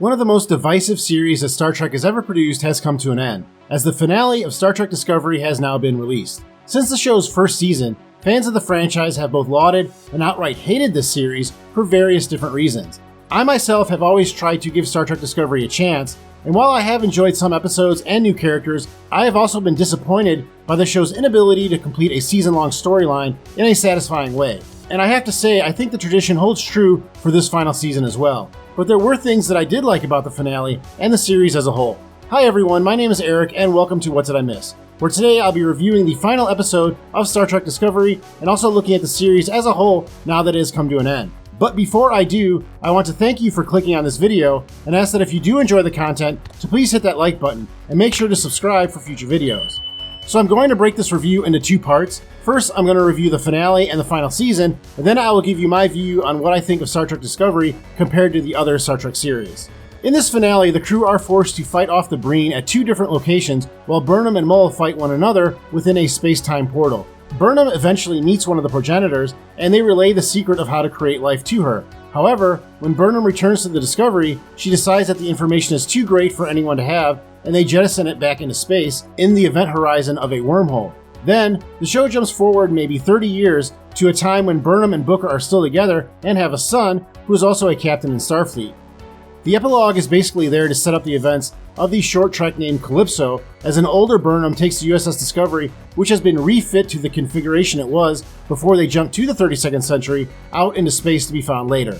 One of the most divisive series that Star Trek has ever produced has come to an end, as the finale of Star Trek Discovery has now been released. Since the show's first season, fans of the franchise have both lauded and outright hated this series for various different reasons. I myself have always tried to give Star Trek Discovery a chance, and while I have enjoyed some episodes and new characters, I have also been disappointed by the show's inability to complete a season-long storyline in a satisfying way. And I have to say, I think the tradition holds true for this final season as well. But there were things that I did like about the finale and the series as a whole. Hi everyone, my name is Eric, and welcome to What Did I Miss? Where today I'll be reviewing the final episode of Star Trek Discovery and also looking at the series as a whole now that it has come to an end. But before I do, I want to thank you for clicking on this video and ask that if you do enjoy the content, to please hit that like button and make sure to subscribe for future videos. So I'm going to break this review into two parts. First, I'm going to review the finale and the final season, and then I will give you my view on what I think of Star Trek Discovery compared to the other Star Trek series. In this finale, the crew are forced to fight off the Breen at two different locations, while Burnham and Mull fight one another within a space-time portal. Burnham eventually meets one of the progenitors, and they relay the secret of how to create life to her. However, when Burnham returns to the Discovery, she decides that the information is too great for anyone to have, and they jettison it back into space in the event horizon of a wormhole. Then, the show jumps forward maybe 30 years to a time when Burnham and Booker are still together and have a son who is also a captain in Starfleet. The epilogue is basically there to set up the events of the short trek named Calypso, as an older Burnham takes the USS Discovery, which has been refit to the configuration it was before they jumped to the 32nd century, out into space to be found later.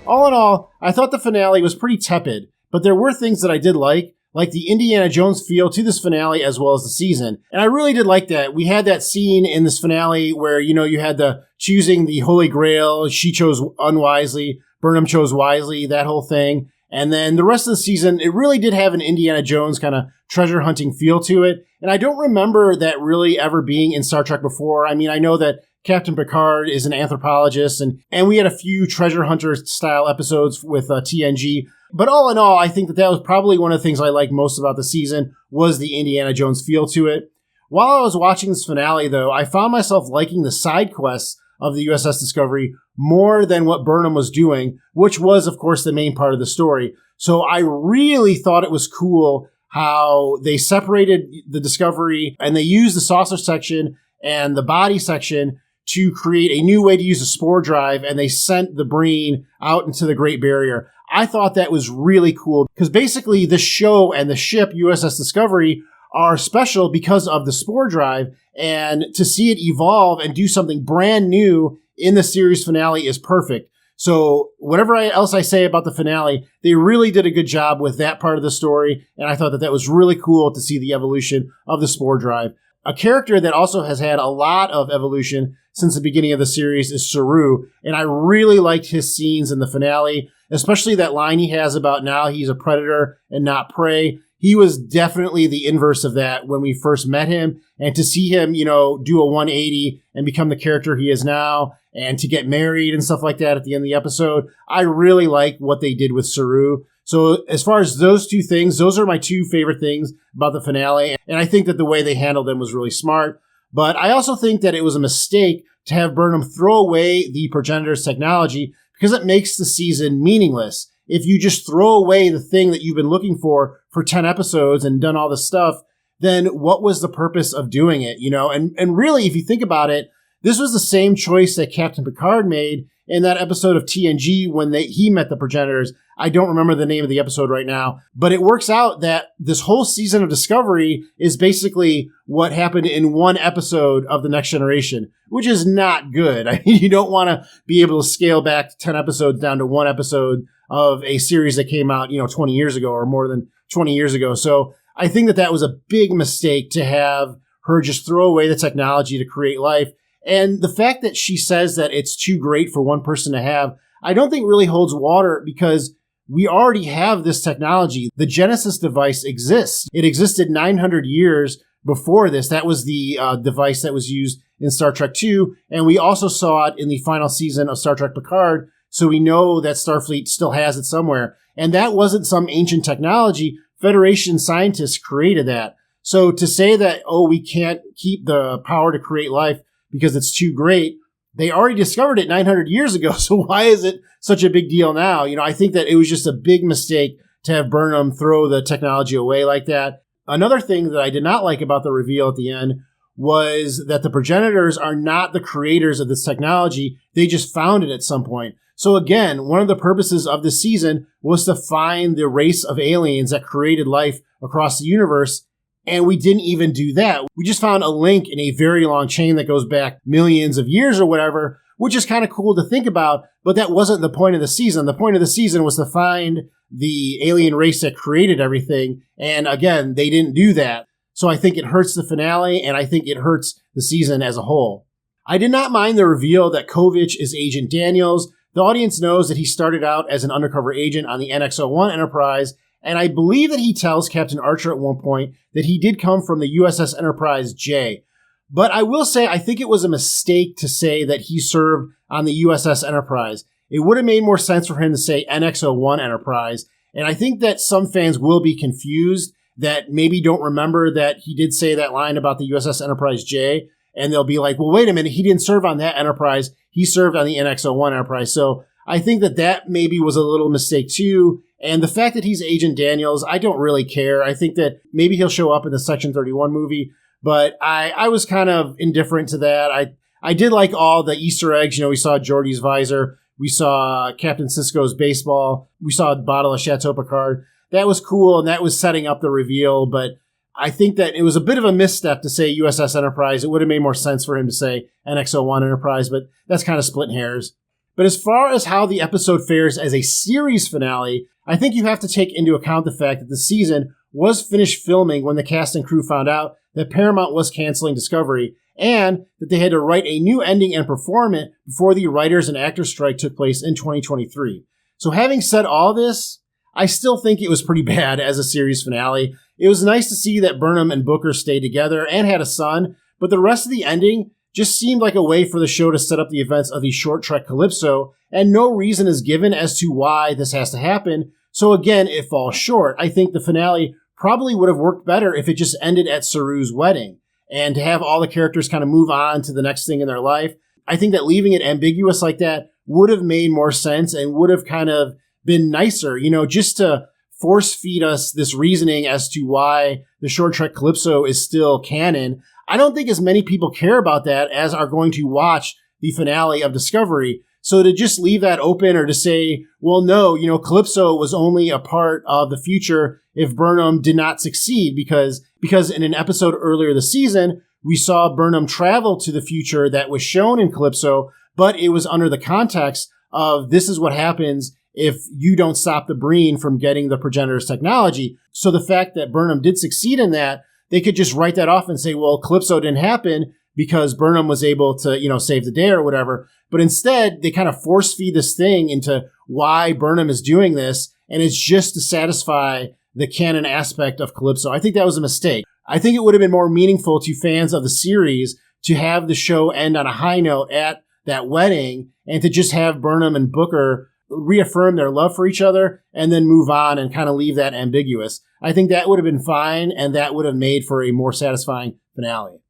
All in all, I thought the finale was pretty tepid, but there were things that I did like the Indiana Jones feel to this finale as well as the season. And I really did like that. We had that scene in this finale where, you had the choosing the Holy Grail, she chose unwisely, Burnham chose wisely, that whole thing. And then the rest of the season, it really did have an Indiana Jones kind of treasure hunting feel to it. And I don't remember that really ever being in Star Trek before. I mean, I know that Captain Picard is an anthropologist, and we had a few treasure hunter style episodes with TNG. But all in all, I think that was probably one of the things I liked most about the season was the Indiana Jones feel to it. While I was watching this finale, though, I found myself liking the side quests of the USS Discovery more than what Burnham was doing, which was, of course, the main part of the story. So I really thought it was cool how they separated the Discovery and they used the saucer section and the body section to create a new way to use the spore drive, and they sent the Breen out into the Great Barrier. I thought that was really cool because basically the show and the ship USS Discovery are special because of the spore drive, and to see it evolve and do something brand new in the series finale is perfect. So whatever else I say about the finale, they really did a good job with that part of the story, and I thought that was really cool to see the evolution of the spore drive. A character that also has had a lot of evolution since the beginning of the series is Saru, and I really liked his scenes in the finale, especially that line he has about now he's a predator and not prey. He was definitely the inverse of that when we first met him, and to see him, do a 180 and become the character he is now, and to get married and stuff like that at the end of the episode, I really like what they did with Saru. So as far as those two things, those are my two favorite things about the finale, and I think that the way they handled them was really smart. But I also think that it was a mistake to have Burnham throw away the progenitor's technology because it makes the season meaningless. If you just throw away the thing that you've been looking for 10 episodes and done all this stuff, then what was the purpose of doing it, And really, if you think about it, this was the same choice that Captain Picard made in that episode of TNG when he met the progenitors. I don't remember the name of the episode right now, but it works out that this whole season of Discovery is basically what happened in one episode of The Next Generation, which is not good. I mean, you don't want to be able to scale back 10 episodes down to one episode of a series that came out, 20 years ago or more than 20 years ago. So I think that was a big mistake to have her just throw away the technology to create life. And the fact that she says that it's too great for one person to have, I don't think really holds water because we already have this technology. The Genesis device exists. It existed 900 years before this. That was the device that was used in Star Trek II. And we also saw it in the final season of Star Trek Picard. So we know that Starfleet still has it somewhere. And that wasn't some ancient technology. Federation scientists created that. So to say that, we can't keep the power to create life because it's too great, they already discovered it 900 years ago. So why is it such a big deal now? I think that it was just a big mistake to have Burnham throw the technology away like that. Another thing that I did not like about the reveal at the end was that the progenitors are not the creators of this technology. They just found it at some point. So again, one of the purposes of this season was to find the race of aliens that created life across the universe. And we didn't even do that. We just found a link in a very long chain that goes back millions of years or whatever, which is kind of cool to think about. But that wasn't the point of the season. The point of the season was to find the alien race that created everything. And again, they didn't do that. So I think it hurts the finale, and I think it hurts the season as a whole. I did not mind the reveal that Kovich is Agent Daniels. The audience knows that he started out as an undercover agent on the NX-01 Enterprise, and I believe that he tells Captain Archer at one point that he did come from the USS Enterprise J. But I will say I think it was a mistake to say that he served on the USS Enterprise. It would have made more sense for him to say NX-01 Enterprise, and I think that some fans will be confused that maybe don't remember that he did say that line about the USS Enterprise J, and they'll be like, well, wait a minute, he didn't serve on that Enterprise, he served on the NX-01 Enterprise. So I think that maybe was a little mistake too, and the fact that he's Agent Daniels, I don't really care. I think that maybe he'll show up in the Section 31 movie, but I was kind of indifferent to that. I did like all the Easter eggs. We saw Geordi's visor, we saw Captain Sisko's baseball, we saw a bottle of Chateau Picard. That was cool, and that was setting up the reveal, but I think that it was a bit of a misstep to say USS Enterprise. It would have made more sense for him to say NX-01 Enterprise, but that's kind of splitting hairs. But as far as how the episode fares as a series finale, I think you have to take into account the fact that the season was finished filming when the cast and crew found out that Paramount was canceling Discovery, and that they had to write a new ending and perform it before the writers and actors strike took place in 2023. So having said all this, I still think it was pretty bad as a series finale. It was nice to see that Burnham and Booker stayed together and had a son, but the rest of the ending just seemed like a way for the show to set up the events of the short trek Calypso, and no reason is given as to why this has to happen. So again, it falls short. I think the finale probably would have worked better if it just ended at Saru's wedding, and to have all the characters kind of move on to the next thing in their life. I think that leaving it ambiguous like that would have made more sense and would have kind of been nicer, just to force feed us this reasoning as to why the short trek Calypso is still canon. I don't think as many people care about that as are going to watch the finale of Discovery. So to just leave that open, or to say, well, no, Calypso was only a part of the future if Burnham did not succeed, because in an episode earlier this season, we saw Burnham travel to the future that was shown in Calypso, but it was under the context of this is what happens if you don't stop the Breen from getting the progenitor's technology. So the fact that Burnham did succeed in that, they could just write that off and say, well, Calypso didn't happen because Burnham was able to, save the day or whatever. But instead, they kind of force feed this thing into why Burnham is doing this, and it's just to satisfy the canon aspect of Calypso. I think that was a mistake. I think it would have been more meaningful to fans of the series to have the show end on a high note at that wedding, and to just have Burnham and Booker reaffirm their love for each other and then move on and kind of leave that ambiguous. I think that would have been fine, and that would have made for a more satisfying finale.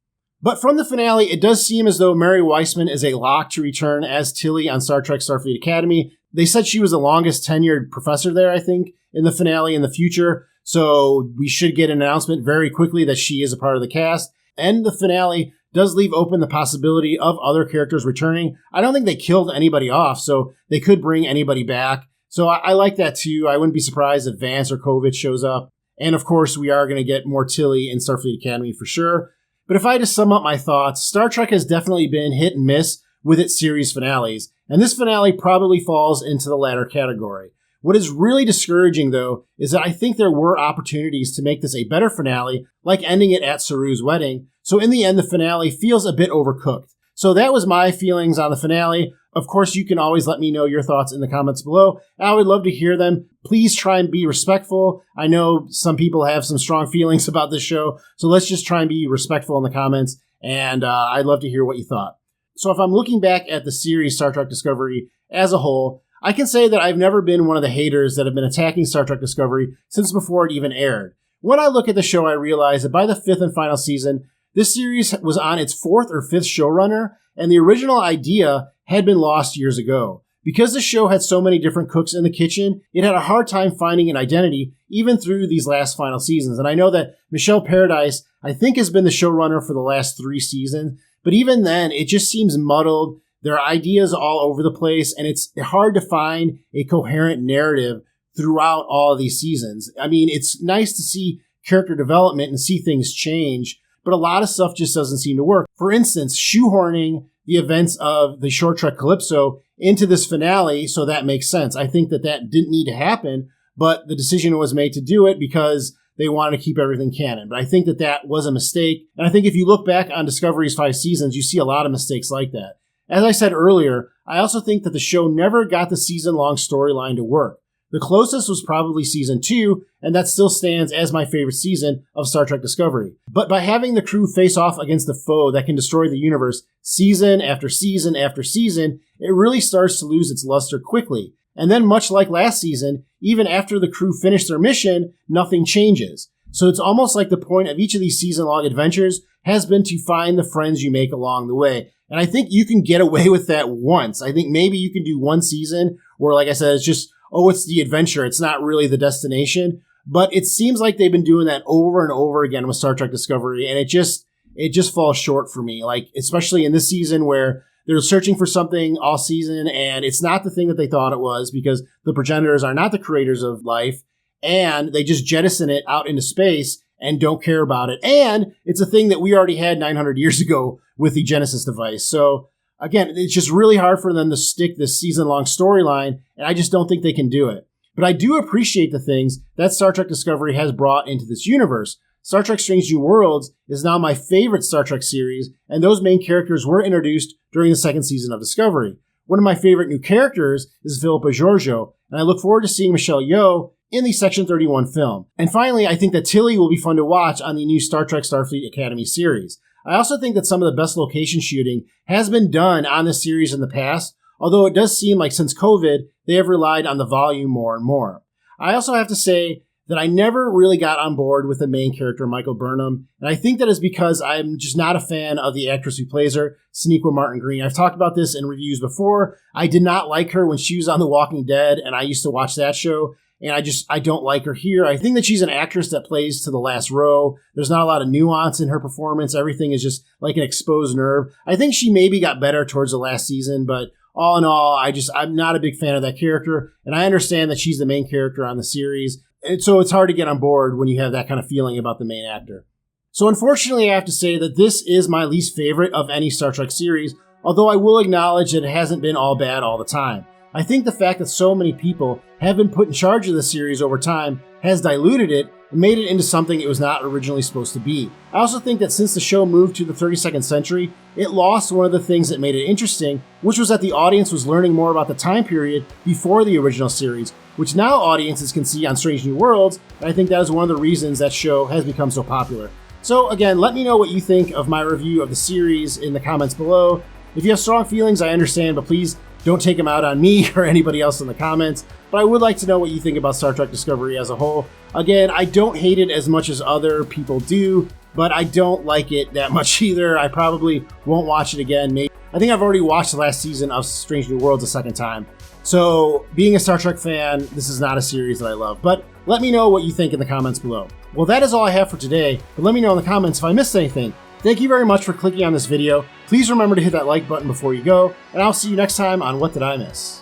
But from the finale, it does seem as though Mary Weissman is a lock to return as Tilly on Star Trek Starfleet Academy. They said she was the longest tenured professor there, I think, in the finale in the future. So we should get an announcement very quickly that she is a part of the cast. And the finale does leave open the possibility of other characters returning. I don't think they killed anybody off, so they could bring anybody back. So I like that too. I wouldn't be surprised if Vance or Kovich shows up. And of course, we are going to get more Tilly in Starfleet Academy for sure. But if I had to sum up my thoughts, Star Trek has definitely been hit and miss with its series finales, and this finale probably falls into the latter category. What is really discouraging, though, is that I think there were opportunities to make this a better finale, like ending it at Saru's wedding, so in the end, the finale feels a bit overcooked. So that was my feelings on the finale. Of course, you can always let me know your thoughts in the comments below. I would love to hear them. Please try and be respectful. I know some people have some strong feelings about this show, so let's just try and be respectful in the comments, and I'd love to hear what you thought. So if I'm looking back at the series Star Trek Discovery as a whole, I can say that I've never been one of the haters that have been attacking Star Trek Discovery since before it even aired. When I look at the show, I realize that by the 5th and final season, this series was on its 4th or 5th showrunner, and the original idea had been lost years ago. Because the show had so many different cooks in the kitchen, it had a hard time finding an identity even through these last final seasons. And I know that Michelle Paradise, I think, has been the showrunner for the last 3 seasons, but even then, it just seems muddled. There are ideas all over the place, and it's hard to find a coherent narrative throughout all of these seasons. I mean, it's nice to see character development and see things change, but a lot of stuff just doesn't seem to work. For instance, shoehorning the events of the short trek Calypso into this finale, so that makes sense. I think that didn't need to happen, but the decision was made to do it because they wanted to keep everything canon. But I think that was a mistake. And I think if you look back on Discovery's 5 seasons, you see a lot of mistakes like that. As I said earlier, I also think that the show never got the season-long storyline to work. The closest was probably season 2, and that still stands as my favorite season of Star Trek Discovery. But by having the crew face off against a foe that can destroy the universe season after season after season, it really starts to lose its luster quickly. And then much like last season, even after the crew finish their mission, nothing changes. So it's almost like the point of each of these season-long adventures has been to find the friends you make along the way. And I think you can get away with that once. I think maybe you can do one season where, like I said, it's just, it's the adventure. It's not really the destination. But it seems like they've been doing that over and over again with Star Trek Discovery. And it just falls short for me. Like, especially in this season where they're searching for something all season and it's not the thing that they thought it was because the progenitors are not the creators of life. And they just jettison it out into space and don't care about it. And it's a thing that we already had 900 years ago with the Genesis device. So again, it's just really hard for them to stick this season-long storyline, and I just don't think they can do it. But I do appreciate the things that Star Trek Discovery has brought into this universe. Star Trek Strange New Worlds is now my favorite Star Trek series, and those main characters were introduced during the 2nd season of Discovery. One of my favorite new characters is Philippa Georgiou, and I look forward to seeing Michelle Yeoh in the Section 31 film. And finally, I think that Tilly will be fun to watch on the new Star Trek Starfleet Academy series. I also think that some of the best location shooting has been done on this series in the past, although it does seem like since COVID, they have relied on the volume more and more. I also have to say that I never really got on board with the main character, Michael Burnham, and I think that is because I'm just not a fan of the actress who plays her, Sonequa Martin Green. I've talked about this in reviews before. I did not like her when she was on The Walking Dead, and I used to watch that show. And I don't like her here. I think that she's an actress that plays to the last row. There's not a lot of nuance in her performance. Everything is just like an exposed nerve. I think she maybe got better towards the last season, but all in all, I'm not a big fan of that character. And I understand that she's the main character on the series. And so it's hard to get on board when you have that kind of feeling about the main actor. So unfortunately, I have to say that this is my least favorite of any Star Trek series, although I will acknowledge that it hasn't been all bad all the time. I think the fact that so many people have been put in charge of the series over time has diluted it and made it into something it was not originally supposed to be. I also think that since the show moved to the 32nd century, it lost one of the things that made it interesting, which was that the audience was learning more about the time period before the original series, which now audiences can see on Strange New Worlds, and I think that is one of the reasons that show has become so popular. So again, let me know what you think of my review of the series in the comments below. If you have strong feelings, I understand, but please don't take them out on me or anybody else in the comments, but I would like to know what you think about Star Trek Discovery as a whole. Again, I don't hate it as much as other people do, but I don't like it that much either. I probably won't watch it again. Maybe I think I've already watched the last season of Strange New Worlds a second time. So, being a Star Trek fan, this is not a series that I love, but let me know what you think in the comments below. Well, that is all I have for today, but let me know in the comments if I missed anything. Thank you very much for clicking on this video. Please remember to hit that like button before you go, and I'll see you next time on What Did I Miss?